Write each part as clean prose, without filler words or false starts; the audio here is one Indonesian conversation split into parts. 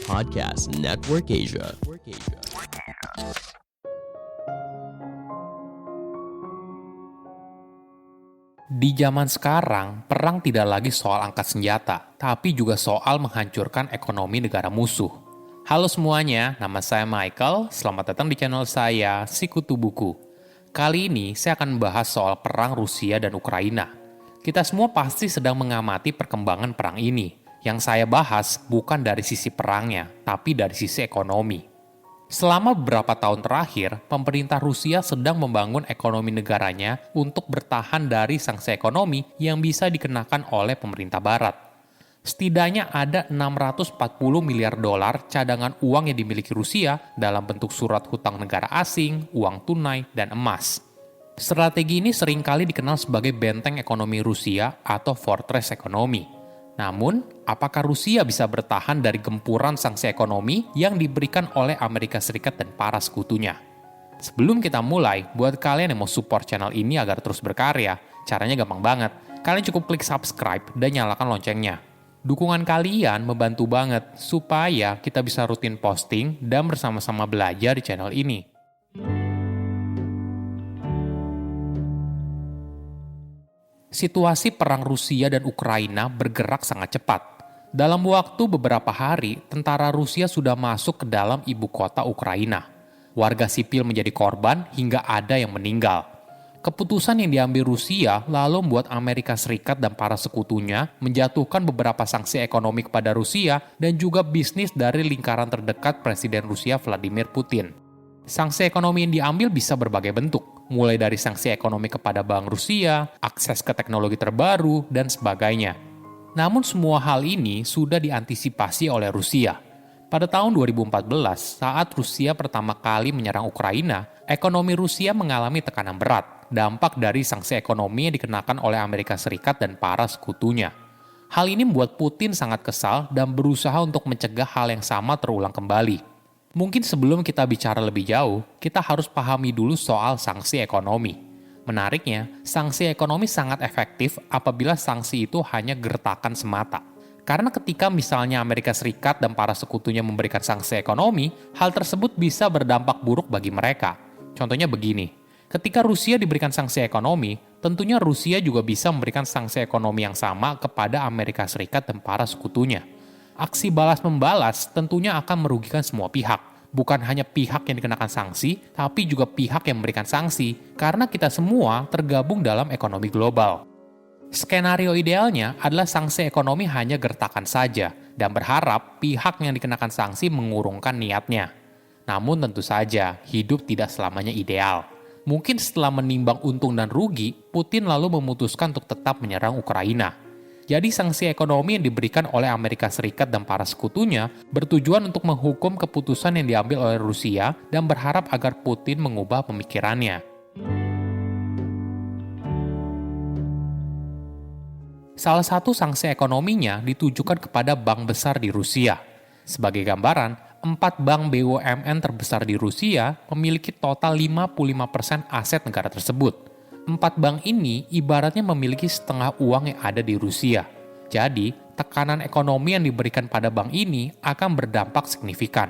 Podcast Network Asia. Di zaman sekarang, perang tidak lagi soal angkat senjata, tapi juga soal menghancurkan ekonomi negara musuh. Halo semuanya, nama saya Michael. Selamat datang di channel saya, Sikutu Buku. Kali ini saya akan membahas soal perang Rusia dan Ukraina. Kita semua pasti sedang mengamati perkembangan perang ini. Yang saya bahas bukan dari sisi perangnya, tapi dari sisi ekonomi. Selama beberapa tahun terakhir, pemerintah Rusia sedang membangun ekonomi negaranya untuk bertahan dari sanksi ekonomi yang bisa dikenakan oleh pemerintah Barat. Setidaknya ada 640 miliar dolar cadangan uang yang dimiliki Rusia dalam bentuk surat hutang negara asing, uang tunai, dan emas. Strategi ini seringkali dikenal sebagai benteng ekonomi Rusia atau fortress ekonomi. Namun, apakah Rusia bisa bertahan dari gempuran sanksi ekonomi yang diberikan oleh Amerika Serikat dan para sekutunya? Sebelum kita mulai, buat kalian yang mau support channel ini agar terus berkarya, caranya gampang banget. Kalian cukup klik subscribe dan nyalakan loncengnya. Dukungan kalian membantu banget supaya kita bisa rutin posting dan bersama-sama belajar di channel ini. Situasi perang Rusia dan Ukraina bergerak sangat cepat. Dalam waktu beberapa hari, tentara Rusia sudah masuk ke dalam ibu kota Ukraina. Warga sipil menjadi korban hingga ada yang meninggal. Keputusan yang diambil Rusia lalu membuat Amerika Serikat dan para sekutunya menjatuhkan beberapa sanksi ekonomi kepada Rusia dan juga bisnis dari lingkaran terdekat Presiden Rusia Vladimir Putin. Sanksi ekonomi yang diambil bisa berbagai bentuk, mulai dari sanksi ekonomi kepada bank Rusia, akses ke teknologi terbaru, dan sebagainya. Namun semua hal ini sudah diantisipasi oleh Rusia. Pada tahun 2014, saat Rusia pertama kali menyerang Ukraina, ekonomi Rusia mengalami tekanan berat, dampak dari sanksi ekonomi yang dikenakan oleh Amerika Serikat dan para sekutunya. Hal ini membuat Putin sangat kesal dan berusaha untuk mencegah hal yang sama terulang kembali. Mungkin sebelum kita bicara lebih jauh, kita harus pahami dulu soal sanksi ekonomi. Menariknya, sanksi ekonomi sangat efektif apabila sanksi itu hanya gertakan semata. Karena ketika misalnya Amerika Serikat dan para sekutunya memberikan sanksi ekonomi, hal tersebut bisa berdampak buruk bagi mereka. Contohnya begini, ketika Rusia diberikan sanksi ekonomi, tentunya Rusia juga bisa memberikan sanksi ekonomi yang sama kepada Amerika Serikat dan para sekutunya. Aksi balas-membalas tentunya akan merugikan semua pihak. Bukan hanya pihak yang dikenakan sanksi, tapi juga pihak yang memberikan sanksi, karena kita semua tergabung dalam ekonomi global. Skenario idealnya adalah sanksi ekonomi hanya gertakan saja, dan berharap pihak yang dikenakan sanksi mengurungkan niatnya. Namun tentu saja, hidup tidak selamanya ideal. Mungkin setelah menimbang untung dan rugi, Putin lalu memutuskan untuk tetap menyerang Ukraina. Jadi sanksi ekonomi yang diberikan oleh Amerika Serikat dan para sekutunya bertujuan untuk menghukum keputusan yang diambil oleh Rusia dan berharap agar Putin mengubah pemikirannya. Salah satu sanksi ekonominya ditujukan kepada bank besar di Rusia. Sebagai gambaran, 4 bank BUMN terbesar di Rusia memiliki total 55% aset negara tersebut. 4 bank ini ibaratnya memiliki setengah uang yang ada di Rusia. Jadi, tekanan ekonomi yang diberikan pada bank ini akan berdampak signifikan.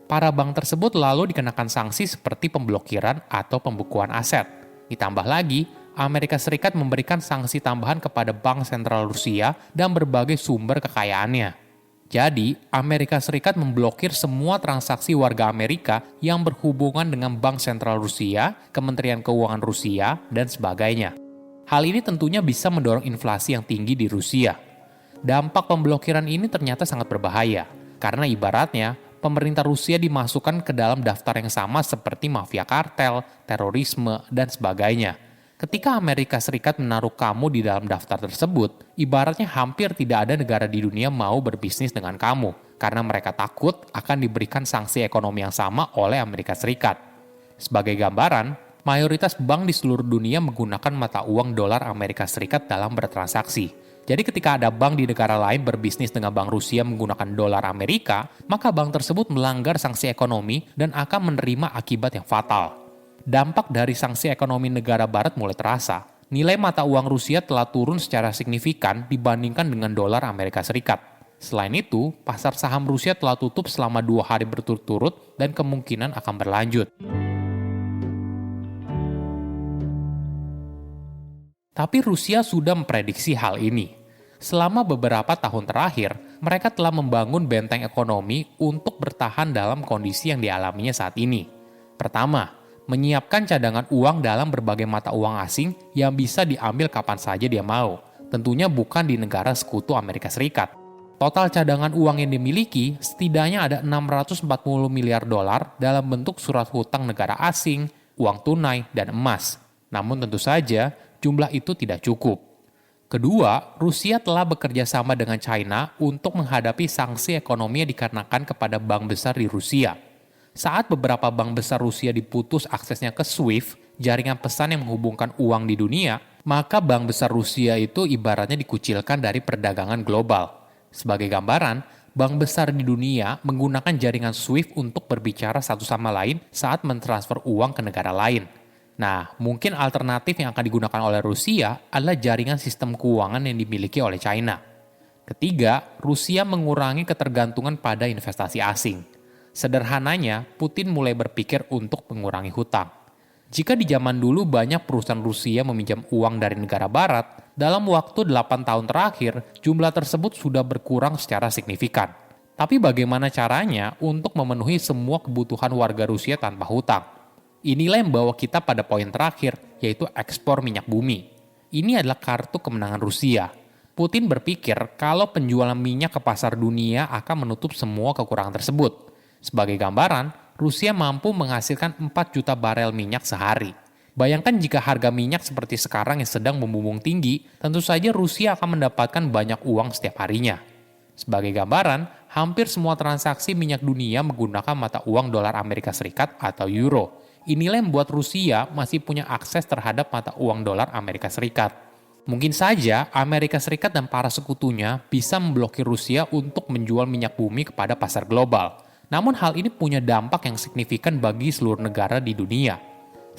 Para bank tersebut lalu dikenakan sanksi seperti pemblokiran atau pembukuan aset. Ditambah lagi, Amerika Serikat memberikan sanksi tambahan kepada Bank Sentral Rusia dan berbagai sumber kekayaannya. Jadi, Amerika Serikat memblokir semua transaksi warga Amerika yang berhubungan dengan Bank Sentral Rusia, Kementerian Keuangan Rusia, dan sebagainya. Hal ini tentunya bisa mendorong inflasi yang tinggi di Rusia. Dampak pemblokiran ini ternyata sangat berbahaya, karena ibaratnya pemerintah Rusia dimasukkan ke dalam daftar yang sama seperti mafia kartel, terorisme, dan sebagainya. Ketika Amerika Serikat menaruh kamu di dalam daftar tersebut, ibaratnya hampir tidak ada negara di dunia mau berbisnis dengan kamu, karena mereka takut akan diberikan sanksi ekonomi yang sama oleh Amerika Serikat. Sebagai gambaran, mayoritas bank di seluruh dunia menggunakan mata uang dolar Amerika Serikat dalam bertransaksi. Jadi ketika ada bank di negara lain berbisnis dengan bank Rusia menggunakan dolar Amerika, maka bank tersebut melanggar sanksi ekonomi dan akan menerima akibat yang fatal. Dampak dari sanksi ekonomi negara barat mulai terasa. Nilai mata uang Rusia telah turun secara signifikan dibandingkan dengan dolar Amerika Serikat. Selain itu, pasar saham Rusia telah tutup selama 2 hari berturut-turut dan kemungkinan akan berlanjut. Tapi Rusia sudah memprediksi hal ini. Selama beberapa tahun terakhir, mereka telah membangun benteng ekonomi untuk bertahan dalam kondisi yang dialaminya saat ini. Pertama, menyiapkan cadangan uang dalam berbagai mata uang asing yang bisa diambil kapan saja dia mau. Tentunya bukan di negara sekutu Amerika Serikat. Total cadangan uang yang dimiliki setidaknya ada 640 miliar dolar dalam bentuk surat hutang negara asing, uang tunai, dan emas. Namun tentu saja, jumlah itu tidak cukup. Kedua, Rusia telah bekerja sama dengan China untuk menghadapi sanksi ekonomi yang dikarenakan kepada bank besar di Rusia. Saat beberapa bank besar Rusia diputus aksesnya ke SWIFT, jaringan pesan yang menghubungkan uang di dunia, maka bank besar Rusia itu ibaratnya dikucilkan dari perdagangan global. Sebagai gambaran, bank besar di dunia menggunakan jaringan SWIFT untuk berbicara satu sama lain saat mentransfer uang ke negara lain. Nah, mungkin alternatif yang akan digunakan oleh Rusia adalah jaringan sistem keuangan yang dimiliki oleh China. Ketiga, Rusia mengurangi ketergantungan pada investasi asing. Sederhananya, Putin mulai berpikir untuk mengurangi hutang. Jika di zaman dulu banyak perusahaan Rusia meminjam uang dari negara barat, dalam waktu 8 tahun terakhir, jumlah tersebut sudah berkurang secara signifikan. Tapi bagaimana caranya untuk memenuhi semua kebutuhan warga Rusia tanpa hutang? Inilah yang membawa kita pada poin terakhir, yaitu ekspor minyak bumi. Ini adalah kartu kemenangan Rusia. Putin berpikir kalau penjualan minyak ke pasar dunia akan menutup semua kekurangan tersebut. Sebagai gambaran, Rusia mampu menghasilkan 4 juta barel minyak sehari. Bayangkan jika harga minyak seperti sekarang yang sedang membumbung tinggi, tentu saja Rusia akan mendapatkan banyak uang setiap harinya. Sebagai gambaran, hampir semua transaksi minyak dunia menggunakan mata uang dolar Amerika Serikat atau euro. Inilah yang membuat Rusia masih punya akses terhadap mata uang dolar Amerika Serikat. Mungkin saja Amerika Serikat dan para sekutunya bisa memblokir Rusia untuk menjual minyak bumi kepada pasar global. Namun hal ini punya dampak yang signifikan bagi seluruh negara di dunia.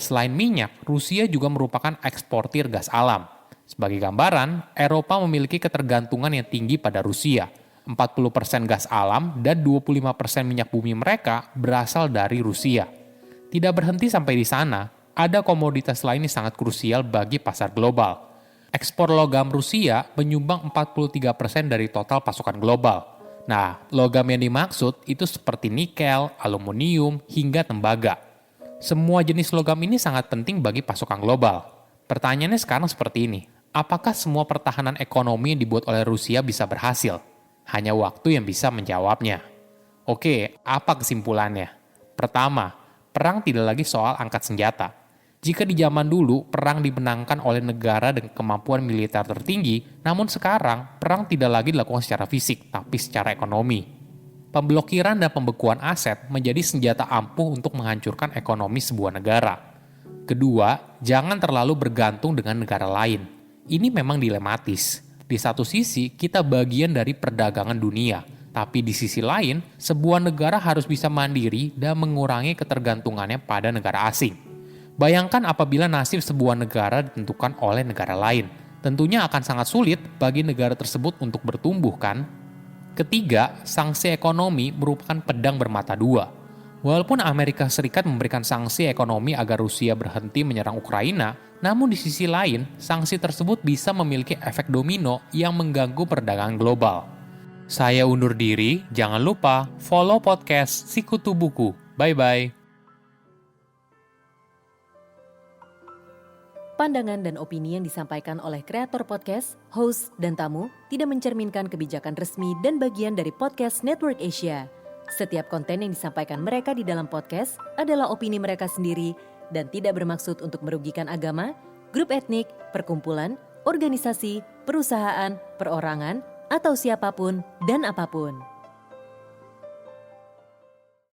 Selain minyak, Rusia juga merupakan eksportir gas alam. Sebagai gambaran, Eropa memiliki ketergantungan yang tinggi pada Rusia. 40% gas alam dan 25% minyak bumi mereka berasal dari Rusia. Tidak berhenti sampai di sana, ada komoditas lain yang sangat krusial bagi pasar global. Ekspor logam Rusia menyumbang 43% dari total pasokan global. Nah, logam yang dimaksud itu seperti nikel, aluminium, hingga tembaga. Semua jenis logam ini sangat penting bagi pasokan global. Pertanyaannya sekarang seperti ini, apakah semua pertahanan ekonomi yang dibuat oleh Rusia bisa berhasil? Hanya waktu yang bisa menjawabnya. Oke, apa kesimpulannya? Pertama, perang tidak lagi soal angkat senjata. Jika di zaman dulu perang dimenangkan oleh negara dengan kemampuan militer tertinggi, namun sekarang perang tidak lagi dilakukan secara fisik, tapi secara ekonomi. Pemblokiran dan pembekuan aset menjadi senjata ampuh untuk menghancurkan ekonomi sebuah negara. Kedua, jangan terlalu bergantung dengan negara lain. Ini memang dilematis. Di satu sisi, kita bagian dari perdagangan dunia, tapi di sisi lain, sebuah negara harus bisa mandiri dan mengurangi ketergantungannya pada negara asing. Bayangkan apabila nasib sebuah negara ditentukan oleh negara lain. Tentunya akan sangat sulit bagi negara tersebut untuk bertumbuh, kan? Ketiga, sanksi ekonomi merupakan pedang bermata dua. Walaupun Amerika Serikat memberikan sanksi ekonomi agar Rusia berhenti menyerang Ukraina, namun di sisi lain, sanksi tersebut bisa memiliki efek domino yang mengganggu perdagangan global. Saya undur diri, jangan lupa follow podcast Sikutu Buku. Bye-bye. Pandangan dan opini yang disampaikan oleh kreator podcast, host, dan tamu tidak mencerminkan kebijakan resmi dan bagian dari podcast Network Asia. Setiap konten yang disampaikan mereka di dalam podcast adalah opini mereka sendiri dan tidak bermaksud untuk merugikan agama, grup etnik, perkumpulan, organisasi, perusahaan, perorangan, atau siapapun dan apapun.